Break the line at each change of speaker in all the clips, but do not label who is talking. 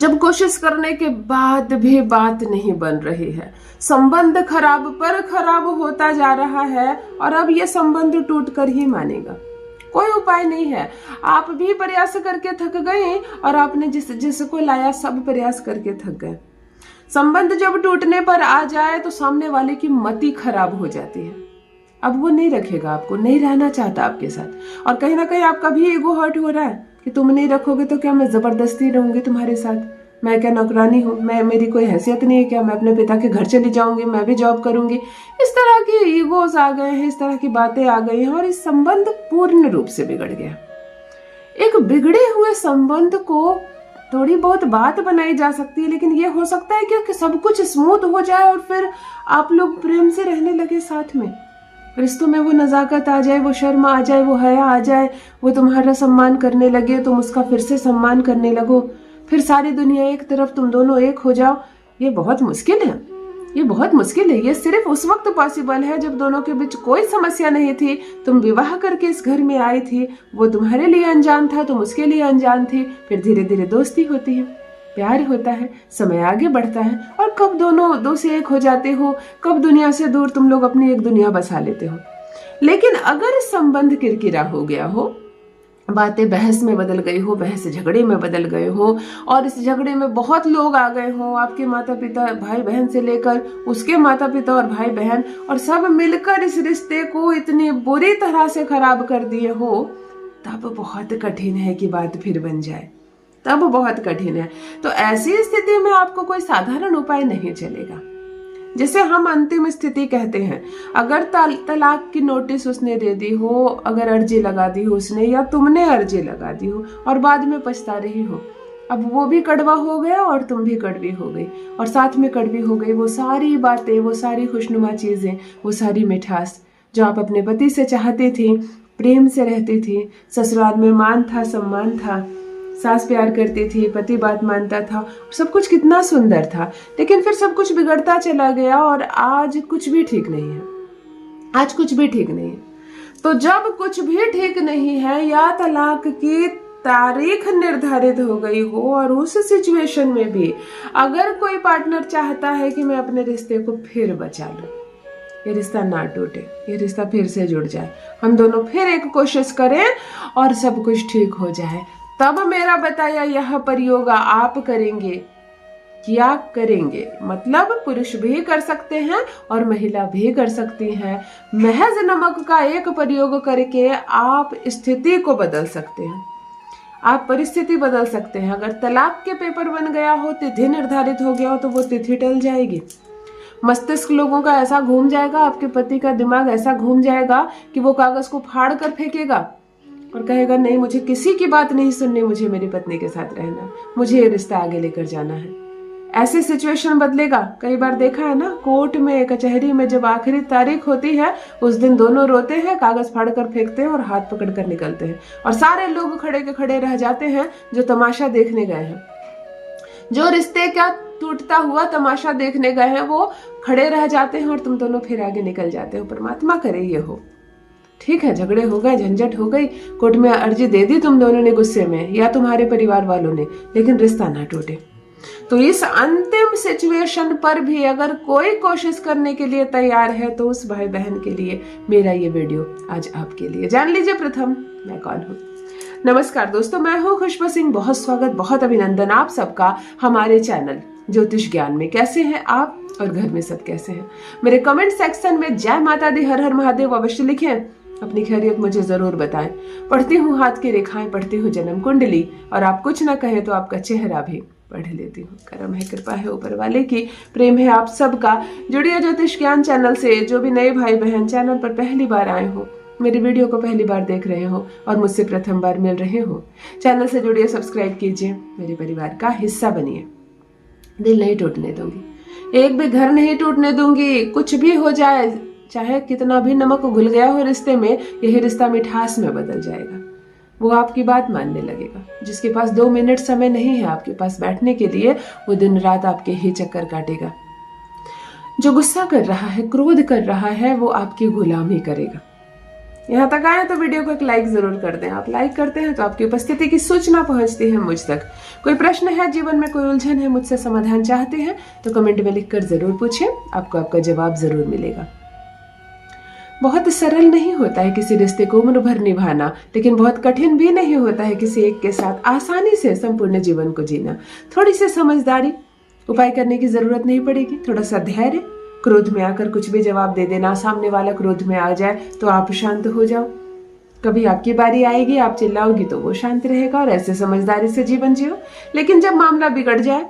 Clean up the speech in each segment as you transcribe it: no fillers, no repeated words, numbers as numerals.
जब कोशिश करने के बाद भी बात नहीं बन रही है, संबंध खराब पर खराब होता जा रहा है और अब ये संबंध टूट कर ही मानेगा, कोई उपाय नहीं है। आप भी प्रयास करके थक गए और आपने जिसको लाया सब प्रयास करके थक गए। संबंध जब टूटने पर आ जाए तो सामने वाले की मति खराब हो जाती है। अब वो नहीं रखेगा आपको, नहीं रहना चाहता आपके साथ। और कहीं ना कहीं आपका भी ईगो हर्ट हो रहा है कि तुम नहीं रखोगे तो क्या मैं जबरदस्ती रहूंगी तुम्हारे साथ, मैं क्या नौकरानी हूँ, मेरी कोई हैसियत नहीं है क्या, मैं अपने पिता के घर चली जाऊंगी, मैं भी जॉब करूंगी। इस तरह की ईगोज आ गए हैं, इस तरह की बातें आ गई हैं और इस संबंध पूर्ण रूप से बिगड़ गया। एक बिगड़े हुए संबंध को थोड़ी बहुत बात बनाई जा सकती है, लेकिन ये हो सकता है कि सब कुछ स्मूथ हो जाए और फिर आप लोग प्रेम से रहने लगे साथ में। रिश्तों में वो नजाकत आ जाए, वो शर्म आ जाए, वो हया आ जाए, वो तुम्हारा सम्मान करने लगे, तुम उसका फिर से सम्मान करने लगो, फिर सारी दुनिया एक तरफ, तुम दोनों एक हो जाओ। ये बहुत मुश्किल है, ये बहुत मुश्किल है। ये सिर्फ उस वक्त पॉसिबल है जब दोनों के बीच कोई समस्या नहीं थी, तुम विवाह करके इस घर में आई थी, वो तुम्हारे लिए अनजान था, तुम उसके लिए अनजान थी। फिर धीरे धीरे दोस्ती होती है, प्यार होता है, समय आगे बढ़ता है और कब दोनों दो से एक हो जाते हो, कब दुनिया से दूर तुम लोग अपनी एक दुनिया बसा लेते हो। लेकिन अगर संबंध किरकिरा हो गया हो, बातें बहस में बदल गई हो, बहस झगड़े में बदल गए हो और इस झगड़े में बहुत लोग आ गए हो, आपके माता पिता, भाई बहन से लेकर उसके माता पिता और भाई बहन, और सब मिलकर इस रिश्ते को इतनी बुरी तरह से खराब कर दिए हो, तब बहुत कठिन है कि बात फिर बन जाए, तब बहुत कठिन है। तो ऐसी स्थिति में आपको कोई साधारण उपाय नहीं चलेगा, जिसे हम अंतिम स्थिति कहते हैं। अगर तलाक की नोटिस उसने दे दी हो, अगर अर्जी लगा दी हो उसने या तुमने अर्जी लगा दी हो और बाद में पछता रही हो, अब वो भी कड़वा हो गया और तुम भी कड़वी हो गई और साथ में कड़वी हो गई वो सारी बातें, वो सारी खुशनुमा चीजें, वो सारी मिठास जो आप अपने पति से चाहती थी, प्रेम से रहती थी, ससुराल में मान था, सम्मान था, सास प्यार करती थी, पति बात मानता था, सब कुछ कितना सुंदर था। लेकिन फिर सब कुछ बिगड़ता चला गया और आज कुछ भी ठीक नहीं है, आज कुछ भी ठीक नहीं है। तो जब कुछ भी ठीक नहीं है या तलाक की तारीख निर्धारित हो गई हो और उस सिचुएशन में भी अगर कोई पार्टनर चाहता है कि मैं अपने रिश्ते को फिर बचा लूं, ये रिश्ता ना टूटे, ये रिश्ता फिर से जुड़ जाए, हम दोनों फिर एक कोशिश करें और सब कुछ ठीक हो जाए, तब मेरा बताया यह प्रयोग आप करेंगे। क्या करेंगे मतलब पुरुष भी कर सकते हैं और महिला भी कर सकती हैं। महज नमक का एक प्रयोग करके आप स्थिति को बदल सकते हैं, आप परिस्थिति बदल सकते हैं। अगर तलाक के पेपर बन गया हो, तिथि निर्धारित हो गया हो, तो वो तिथि टल जाएगी। मस्तिष्क लोगों का ऐसा घूम जाएगा, आपके पति का दिमाग ऐसा घूम जाएगा कि वो कागज को फाड़ कर फेंकेगा और कहेगा नहीं, मुझे किसी की बात नहीं सुननी, मुझे मेरी पत्नी के साथ रहना, मुझे ये रिश्ता आगे लेकर जाना है। ऐसे सिचुएशन बदलेगा। कई बार देखा है ना, कोर्ट में, कचहरी में जब आखिरी तारीख होती है उस दिन दोनों रोते हैं, कागज फाड़ कर फेंकते हैं और हाथ पकड़ कर निकलते हैं और सारे लोग खड़े के खड़े रह जाते हैं जो तमाशा देखने गए हैं, जो रिश्ते का टूटता हुआ तमाशा देखने गए हैं वो खड़े रह जाते हैं और तुम दोनों फिर आगे निकल जाते हो। परमात्मा करे ये हो। ठीक है, झगड़े हो गए, झंझट हो गई, कोर्ट में अर्जी दे दी तुम दोनों ने गुस्से में या तुम्हारे परिवार वालों ने, लेकिन रिश्ता ना टूटे। तो इस अंतिम सिचुएशन पर भी अगर कोई कोशिश करने के लिए तैयार है तो उस भाई बहन के लिए मेरा ये वीडियो आज आपके लिए। जान लीजिए प्रथम मैं कौन हूँ। नमस्कार दोस्तों, मैं हूँ खुशबू सिंह। बहुत स्वागत, बहुत अभिनंदन आप सबका हमारे चैनल ज्योतिष ज्ञान में। कैसे हैं आप और घर में सब कैसे हैं? मेरे कमेंट सेक्शन में जय माता दी, हर हर महादेव अवश्य लिखें, अपनी खैरियत मुझे जरूर बताएं। पढ़ती हूँ हाथ की रेखाएं, पढ़ती हूँ जन्म कुंडली और आप कुछ ना कहें तो आपका चेहरा भी पढ़ लेती हूँ। करम है, कृपा है ऊपर वाले की, प्रेम है आप सबका। जुड़िए ज्योतिष ज्ञान चैनल से। जो भी नए भाई बहन चैनल पर पहली बार आए हो, मेरी वीडियो को पहली बार देख रहे हो और मुझसे प्रथम बार मिल रहे हो, चैनल से जुड़िए, सब्सक्राइब कीजिए, मेरे परिवार का हिस्सा बनिए। दिल नहीं टूटने दूंगी, एक भी घर नहीं टूटने दूंगी। कुछ भी हो जाए, चाहे कितना भी नमक घुल गया हो रिश्ते में, यही रिश्ता मिठास में बदल जाएगा। वो आपकी बात मानने लगेगा। जिसके पास 2 मिनट समय नहीं है आपके पास बैठने के लिए, वो दिन रात आपके ही चक्कर काटेगा। जो गुस्सा कर रहा है, क्रोध कर रहा है, वो आपकी गुलामी करेगा। यहाँ तक आए तो वीडियो को एक लाइक जरूर कर दें। आप लाइक करते हैं तो आपकी उपस्थिति की सूचना पहुंचती है मुझ तक। कोई प्रश्न है जीवन में, कोई उलझन है, मुझसे समाधान चाहते हैं तो कमेंट में लिखकर जरूर पूछें, आपको आपका जवाब जरूर मिलेगा। बहुत सरल नहीं होता है किसी रिश्ते को उम्र भर निभाना, लेकिन बहुत कठिन भी नहीं होता है किसी एक के साथ आसानी से संपूर्ण जीवन को जीना। थोड़ी सी समझदारी, उपाय करने की जरूरत नहीं पड़ेगी, थोड़ा सा धैर्य, क्रोध में आकर कुछ भी जवाब दे देना, सामने वाला क्रोध में आ जाए तो आप शांत हो जाओ। कभी आपकी बारी आएगी, आप चिल्लाओगी तो वो शांत रहेगा, और ऐसे समझदारी से जीवन जियो। लेकिन जब मामला बिगड़ जाए,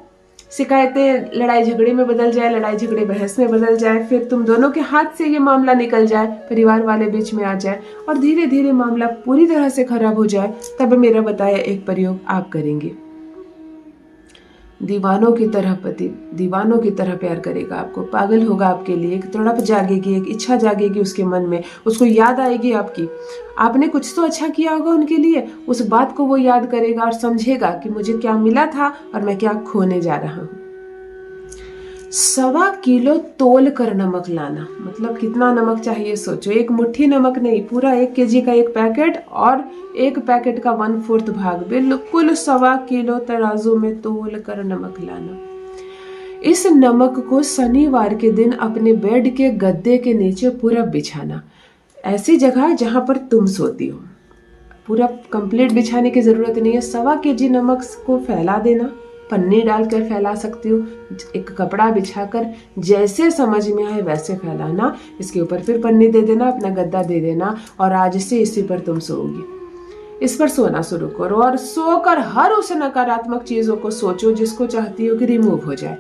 शिकायतें लड़ाई झगड़े में बदल जाए, लड़ाई झगड़े बहस में बदल जाए, फिर तुम दोनों के हाथ से ये मामला निकल जाए, परिवार वाले बीच में आ जाए और धीरे धीरे मामला पूरी तरह से खराब हो जाए, तब मेरा बताया एक प्रयोग आप करेंगे। दीवानों की तरह पति दीवानों की तरह प्यार करेगा आपको, पागल होगा आपके लिए, एक तड़प जागेगी, एक इच्छा जागेगी उसके मन में, उसको याद आएगी आपकी, आपने कुछ तो अच्छा किया होगा उनके लिए, उस बात को वो याद करेगा और समझेगा कि मुझे क्या मिला था और मैं क्या खोने जा रहा हूँ। 1.25 किलो तोल कर नमक लाना, मतलब कितना नमक चाहिए सोचो, एक मुट्ठी नमक नहीं, पूरा 1 kg का एक पैकेट, और एक पैकेट का 1/4 भाग, बिल्कुल 1.25 किलो तराजू में तोल कर नमक लाना। इस नमक को शनिवार के दिन अपने बेड के गद्दे के नीचे पूरा बिछाना, ऐसी जगह जहां पर तुम सोती हो। पूरा कंप्लीट बिछाने की जरूरत नहीं है, 1.25 kg नमक को फैला देना, पन्नी डालकर फैला सकती हो, एक कपड़ा बिछाकर जैसे समझ में आए वैसे फैलाना, इसके ऊपर फिर पन्नी दे देना, अपना गद्दा दे देना, और आज से इसी पर तुम सोओगी। इस पर सोना शुरू करो और सोकर हर उस नकारात्मक चीजों को सोचो जिसको चाहती हो कि रिमूव हो जाए।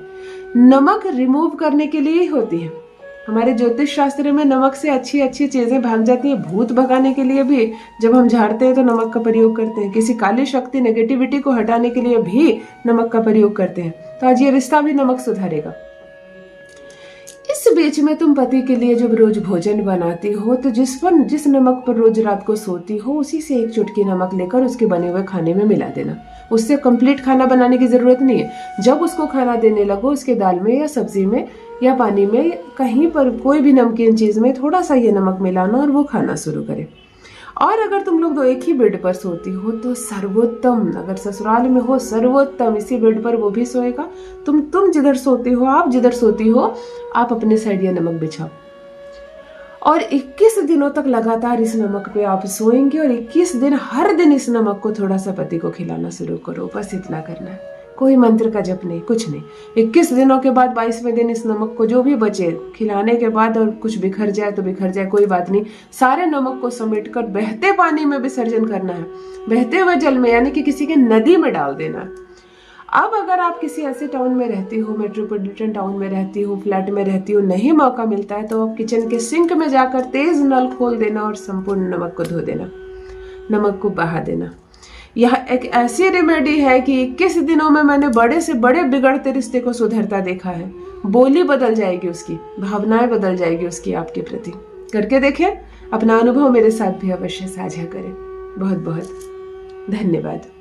नमक रिमूव करने के लिए ही होती है। हमारे ज्योतिष शास्त्र में नमक से अच्छी अच्छी चीजें भाग जाती है। भूत भगाने के लिए भी जब हम झाड़ते हैं तो नमक का प्रयोग करते हैं, किसी काली शक्ति नेगेटिविटी को हटाने के लिए भी नमक का प्रयोग करते हैं। तो आज ये रिश्ता भी नमक सुधारेगा। इस बीच में तुम पति के लिए जब रोज भोजन बनाती हो तो जिस नमक पर रोज रात को सोती हो, उसी से 1 चुटकी नमक लेकर उसके बने हुए खाने में मिला देना। उससे कंप्लीट खाना बनाने की जरूरत नहीं है। जब उसको खाना देने लगो, उसके दाल में या सब्जी में या पानी में, कहीं पर कोई भी नमकीन चीज में थोड़ा सा ये नमक मिलाना और वो खाना शुरू करे। और अगर तुम लोग एक ही बेड पर सोती हो तो सर्वोत्तम, अगर ससुराल में हो सर्वोत्तम, इसी बेड पर वो भी सोएगा। तुम जिधर सोती हो, आप जिधर सोती हो, आप अपने साइड ये नमक बिछाओ और 21 दिनों तक लगातार इस नमक पे आप सोएंगे, और 21 दिन हर दिन इस नमक को थोड़ा सा पति को खिलाना शुरू करो। बस इतना करना है, कोई मंत्र का जप नहीं, कुछ नहीं। 21 दिनों के बाद 22वें दिन इस नमक को जो भी बचे खिलाने के बाद, और कुछ बिखर जाए तो बिखर जाए, कोई बात नहीं, सारे नमक को समेटकर बहते पानी में विसर्जन करना है, बहते हुए जल में, यानी कि किसी के नदी में डाल देना। अब अगर आप किसी ऐसे टाउन में रहती हो, मेट्रोपॉलिटन टाउन में रहती हो, फ्लैट में रहती हो, नहीं मौका मिलता है तो आप किचन के सिंक में जाकर तेज नल खोल देना और संपूर्ण नमक को धो देना, नमक को बहा देना। यह एक ऐसी रेमेडी है कि 21 दिनों में मैंने बड़े से बड़े बिगड़ते रिश्ते को सुधरता देखा है। बोली बदल जाएगी उसकी, भावनाएं बदल जाएगी उसकी आपके प्रति। करके देखें, अपना अनुभव मेरे साथ भी अवश्य साझा करें। बहुत बहुत धन्यवाद।